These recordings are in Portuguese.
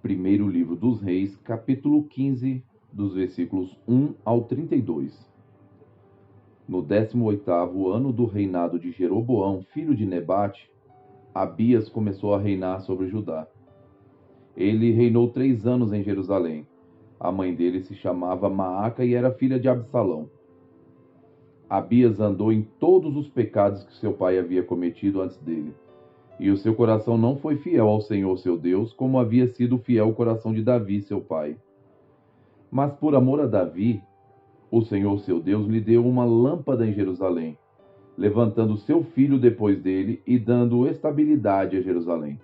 Primeiro livro dos Reis, capítulo 15, dos versículos 1 ao 32. No 18º ano do reinado de Jeroboão, filho de Nebate, Abias começou a reinar sobre Judá. Ele reinou 3 anos em Jerusalém. A mãe dele se chamava Maaca e era filha de Absalão. Abias andou em todos os pecados que seu pai havia cometido antes dele. E o seu coração não foi fiel ao Senhor seu Deus, como havia sido fiel o coração de Davi, seu pai. Mas por amor a Davi, o Senhor seu Deus lhe deu uma lâmpada em Jerusalém, levantando seu filho depois dele e dando estabilidade a Jerusalém.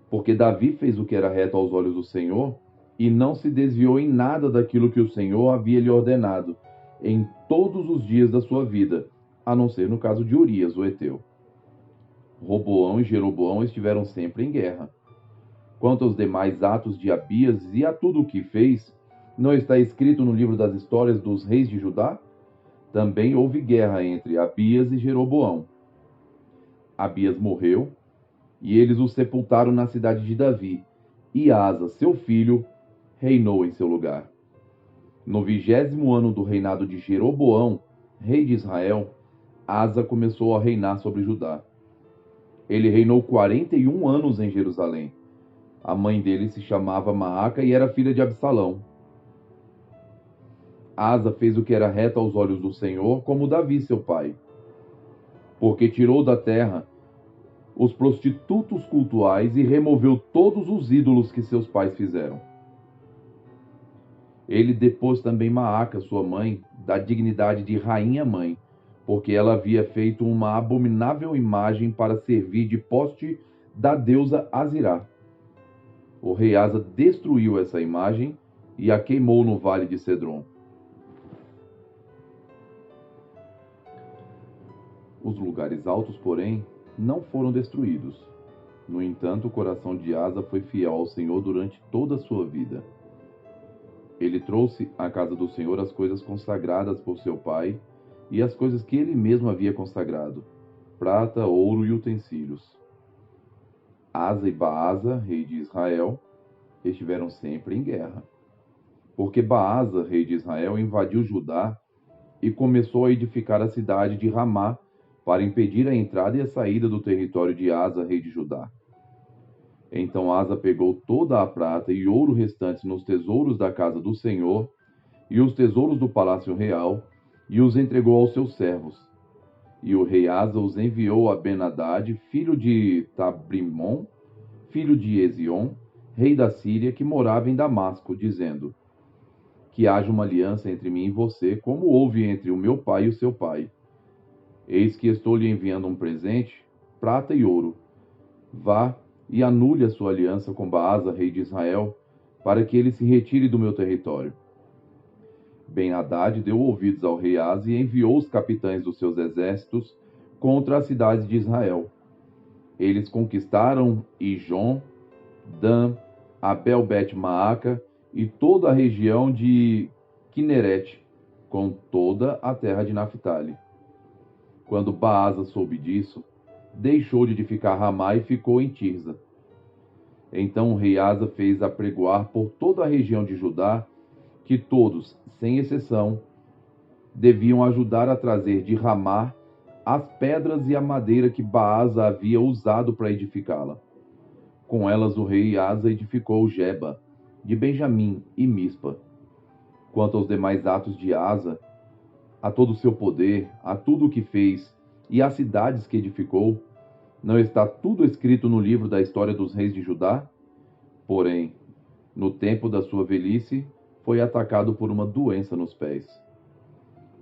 Porque Davi fez o que era reto aos olhos do Senhor e não se desviou em nada daquilo que o Senhor havia lhe ordenado, em todos os dias da sua vida, a não ser no caso de Urias, o heteu. Roboão e Jeroboão estiveram sempre em guerra. Quanto aos demais atos de Abias e a tudo o que fez, não está escrito no livro das histórias dos reis de Judá? Também houve guerra entre Abias e Jeroboão. Abias morreu, e eles o sepultaram na cidade de Davi, e Asa, seu filho, reinou em seu lugar. No 20º ano do reinado de Jeroboão, rei de Israel, Asa começou a reinar sobre Judá. Ele reinou 41 anos em Jerusalém. A mãe dele se chamava Maaca e era filha de Absalão. Asa fez o que era reto aos olhos do Senhor, como Davi, seu pai, porque tirou da terra os prostitutos cultuais e removeu todos os ídolos que seus pais fizeram. Ele depôs também Maaca, sua mãe, da dignidade de rainha-mãe, porque ela havia feito uma abominável imagem para servir de poste da deusa Azirá. O rei Asa destruiu essa imagem e a queimou no vale de Cedron. Os lugares altos, porém, não foram destruídos. No entanto, o coração de Asa foi fiel ao Senhor durante toda a sua vida. Ele trouxe à casa do Senhor as coisas consagradas por seu pai e as coisas que ele mesmo havia consagrado, prata, ouro e utensílios. Asa e Baasa, rei de Israel, estiveram sempre em guerra. Porque Baasa, rei de Israel, invadiu Judá e começou a edificar a cidade de Ramá para impedir a entrada e a saída do território de Asa, rei de Judá. Então Asa pegou toda a prata e ouro restantes nos tesouros da casa do Senhor e os tesouros do palácio real e os entregou aos seus servos. E o rei Asa os enviou a Ben-Hadad, filho de Tabrimon, filho de Ezion, rei da Síria, que morava em Damasco, dizendo: que haja uma aliança entre mim e você, como houve entre o meu pai e o seu pai. Eis que estou lhe enviando um presente, prata e ouro. Vá e anule a sua aliança com Baasa, rei de Israel, para que ele se retire do meu território. Ben-Hadad deu ouvidos ao rei Asa e enviou os capitães dos seus exércitos contra as cidades de Israel. Eles conquistaram Ijon, Dan, Abel-Bet-Maaca e toda a região de Quinerete, com toda a terra de Naphtali. Quando Baasa soube disso, deixou de edificar Ramá e ficou em Tirza. Então o rei Asa fez apregoar por toda a região de Judá que todos, sem exceção, deviam ajudar a trazer de Ramá as pedras e a madeira que Baasa havia usado para edificá-la. Com elas o rei Asa edificou Geba, de Benjamim e Mispa. Quanto aos demais atos de Asa, a todo o seu poder, a tudo o que fez e às cidades que edificou, não está tudo escrito no livro da história dos reis de Judá? Porém, no tempo da sua velhice, foi atacado por uma doença nos pés.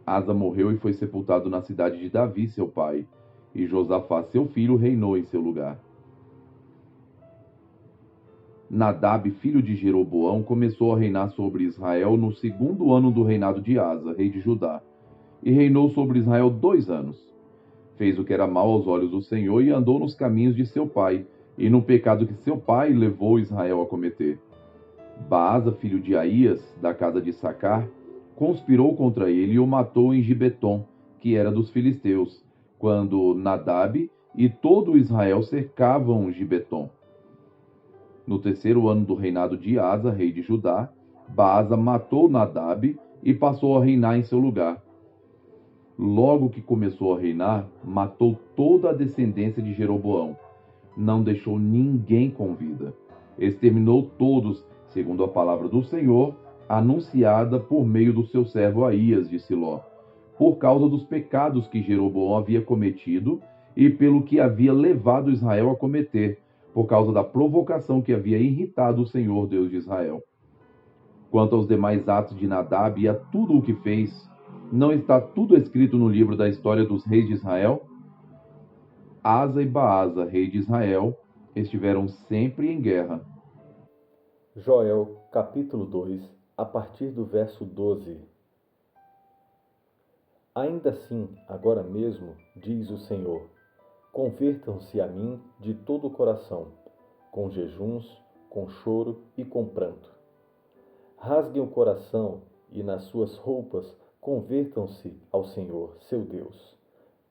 Asa morreu e foi sepultado na cidade de Davi, seu pai, e Josafá, seu filho, reinou em seu lugar. Nadab, filho de Jeroboão, começou a reinar sobre Israel no 2º ano do reinado de Asa, rei de Judá, e reinou sobre Israel 2 anos. Fez o que era mal aos olhos do Senhor e andou nos caminhos de seu pai, e no pecado que seu pai levou Israel a cometer. Baasa, filho de Aías, da casa de Sacar, conspirou contra ele e o matou em Gibeton, que era dos filisteus, quando Nadab e todo Israel cercavam Gibeton. No terceiro ano do reinado de Asa, rei de Judá, Baasa matou Nadab e passou a reinar em seu lugar. Logo que começou a reinar, matou toda a descendência de Jeroboão. Não deixou ninguém com vida. Exterminou todos, segundo a palavra do Senhor, anunciada por meio do seu servo Aías de Siló, por causa dos pecados que Jeroboão havia cometido e pelo que havia levado Israel a cometer, por causa da provocação que havia irritado o Senhor Deus de Israel. Quanto aos demais atos de Nadab e a tudo o que fez, não está tudo escrito no livro da história dos reis de Israel? Asa e Baasa, rei de Israel, estiveram sempre em guerra. Joel, capítulo 2, a partir do verso 12. Ainda assim, agora mesmo, diz o Senhor, convertam-se a mim de todo o coração, com jejuns, com choro e com pranto. Rasguem o coração e nas suas roupas convertam-se ao Senhor, seu Deus,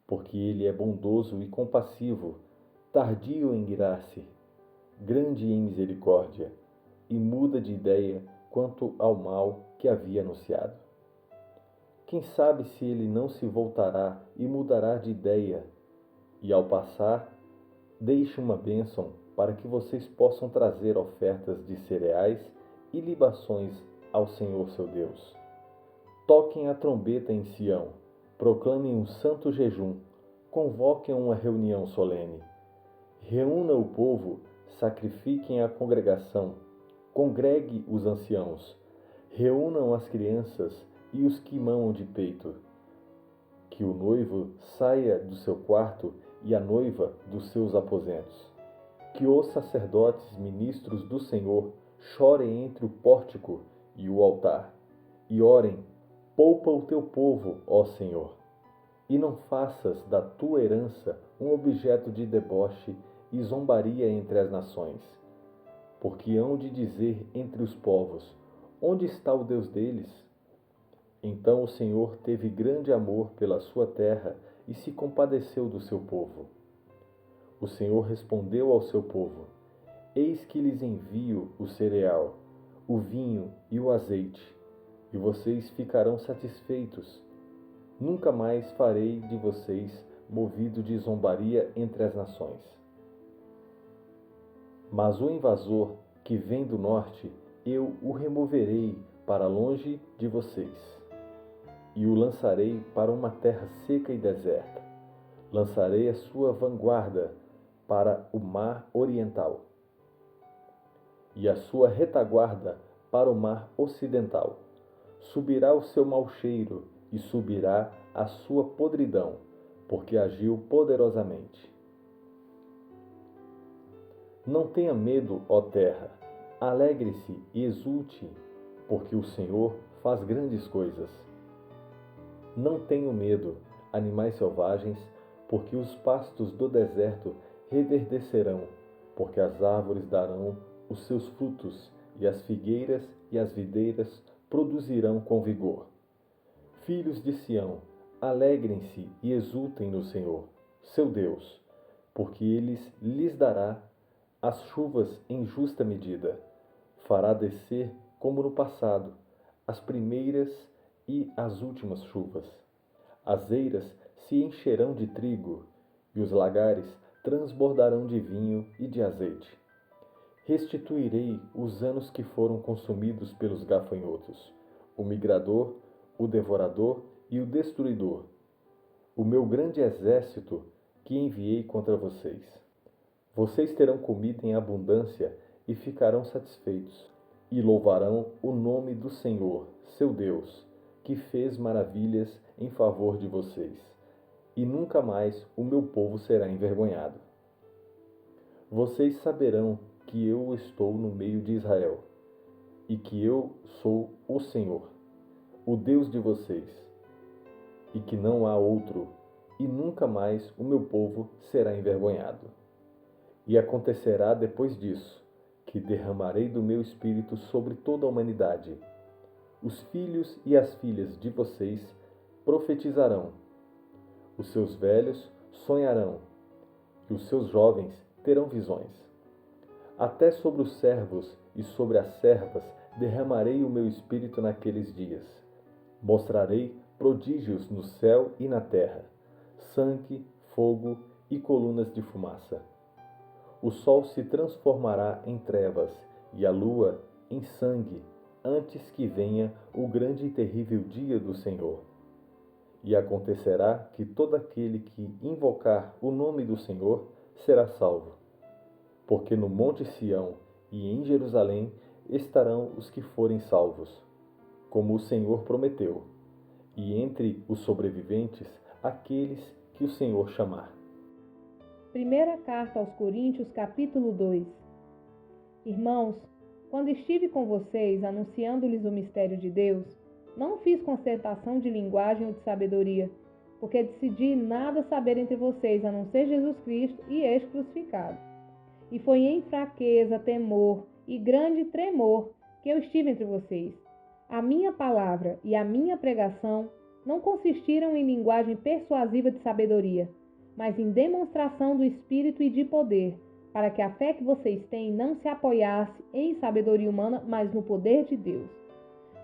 porque Ele é bondoso e compassivo, tardio em irar-se, grande em misericórdia, e muda de ideia quanto ao mal que havia anunciado. Quem sabe se ele não se voltará e mudará de ideia, e ao passar, deixe uma bênção para que vocês possam trazer ofertas de cereais e libações ao Senhor seu Deus. Toquem a trombeta em Sião, proclamem um santo jejum, convoquem uma reunião solene. Reúna o povo, sacrifiquem a congregação, congregue os anciãos, reúnam as crianças e os que mamam de peito. Que o noivo saia do seu quarto e a noiva dos seus aposentos. Que os sacerdotes ministros do Senhor chorem entre o pórtico e o altar, e orem, poupa o teu povo, ó Senhor, e não faças da tua herança um objeto de deboche e zombaria entre as nações. Porque hão de dizer entre os povos, onde está o Deus deles? Então o Senhor teve grande amor pela sua terra e se compadeceu do seu povo. O Senhor respondeu ao seu povo, eis que lhes envio o cereal, o vinho e o azeite, e vocês ficarão satisfeitos. Nunca mais farei de vocês movido de zombaria entre as nações. Mas o invasor que vem do norte, eu o removerei para longe de vocês, e o lançarei para uma terra seca e deserta. Lançarei a sua vanguarda para o mar oriental, e a sua retaguarda para o mar ocidental. Subirá o seu mau cheiro, e subirá a sua podridão, porque agiu poderosamente. Não tenha medo, ó terra, alegre-se e exulte, porque o Senhor faz grandes coisas. Não tenham medo, animais selvagens, porque os pastos do deserto reverdecerão, porque as árvores darão os seus frutos, e as figueiras e as videiras produzirão com vigor. Filhos de Sião, alegrem-se e exultem no Senhor, seu Deus, porque Ele lhes dará as chuvas em justa medida. Fará descer, como no passado, as primeiras e as últimas chuvas. As eiras se encherão de trigo, e os lagares transbordarão de vinho e de azeite. Restituirei os anos que foram consumidos pelos gafanhotos, o migrador, o devorador e o destruidor, o meu grande exército que enviei contra vocês. Vocês terão comida em abundância e ficarão satisfeitos, e louvarão o nome do Senhor, seu Deus, que fez maravilhas em favor de vocês, e nunca mais o meu povo será envergonhado. Vocês saberão que eu estou no meio de Israel, e que eu sou o Senhor, o Deus de vocês, e que não há outro, e nunca mais o meu povo será envergonhado. E acontecerá depois disso, que derramarei do meu espírito sobre toda a humanidade. Os filhos e as filhas de vocês profetizarão. Os seus velhos sonharão, e os seus jovens terão visões. Até sobre os servos e sobre as servas derramarei o meu espírito naqueles dias. Mostrarei prodígios no céu e na terra, sangue, fogo e colunas de fumaça. O sol se transformará em trevas e a lua em sangue, antes que venha o grande e terrível dia do Senhor. E acontecerá que todo aquele que invocar o nome do Senhor será salvo. Porque no monte Sião e em Jerusalém estarão os que forem salvos, como o Senhor prometeu, e entre os sobreviventes aqueles que o Senhor chamar. Primeira carta aos Coríntios, capítulo 2. Irmãos, quando estive com vocês anunciando-lhes o mistério de Deus, não fiz concertação de linguagem ou de sabedoria, porque decidi nada saber entre vocês, a não ser Jesus Cristo e este crucificado. E foi em fraqueza, temor e grande tremor que eu estive entre vocês. A minha palavra e a minha pregação não consistiram em linguagem persuasiva de sabedoria, mas em demonstração do Espírito e de poder, para que a fé que vocês têm não se apoiasse em sabedoria humana, mas no poder de Deus.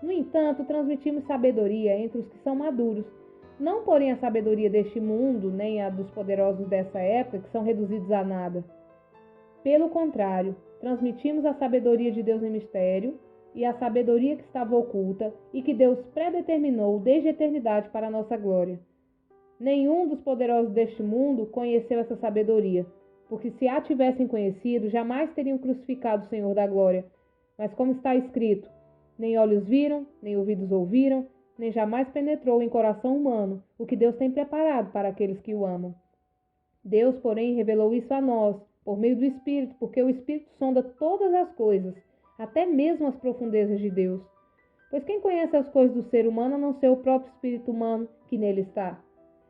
No entanto, transmitimos sabedoria entre os que são maduros, não porém a sabedoria deste mundo, nem a dos poderosos dessa época, que são reduzidos a nada. Pelo contrário, transmitimos a sabedoria de Deus em mistério, e a sabedoria que estava oculta e que Deus predeterminou desde a eternidade para a nossa glória. Nenhum dos poderosos deste mundo conheceu essa sabedoria, porque se a tivessem conhecido, jamais teriam crucificado o Senhor da glória. Mas como está escrito, nem olhos viram, nem ouvidos ouviram, nem jamais penetrou em coração humano o que Deus tem preparado para aqueles que o amam. Deus, porém, revelou isso a nós, por meio do Espírito, porque o Espírito sonda todas as coisas, até mesmo as profundezas de Deus. Pois quem conhece as coisas do ser humano a não ser o próprio Espírito humano que nele está?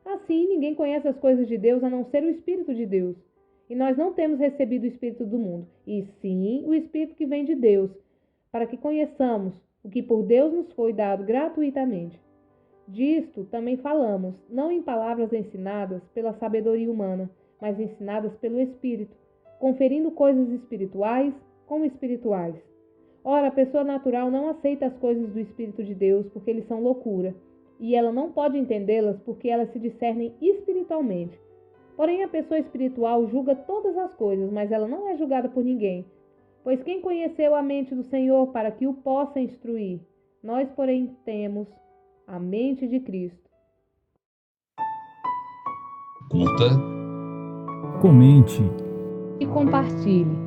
Assim, ninguém conhece as coisas de Deus a não ser o Espírito de Deus. E nós não temos recebido o Espírito do mundo, e sim o Espírito que vem de Deus, para que conheçamos o que por Deus nos foi dado gratuitamente. Disto também falamos, não em palavras ensinadas pela sabedoria humana, mas ensinadas pelo Espírito, conferindo coisas espirituais com espirituais. Ora, a pessoa natural não aceita as coisas do Espírito de Deus, porque eles são loucura, e ela não pode entendê-las porque elas se discernem espiritualmente. Porém, a pessoa espiritual julga todas as coisas, mas ela não é julgada por ninguém. Pois quem conheceu a mente do Senhor para que o possa instruir? Nós, porém, temos a mente de Cristo. Curta, comente E compartilhe.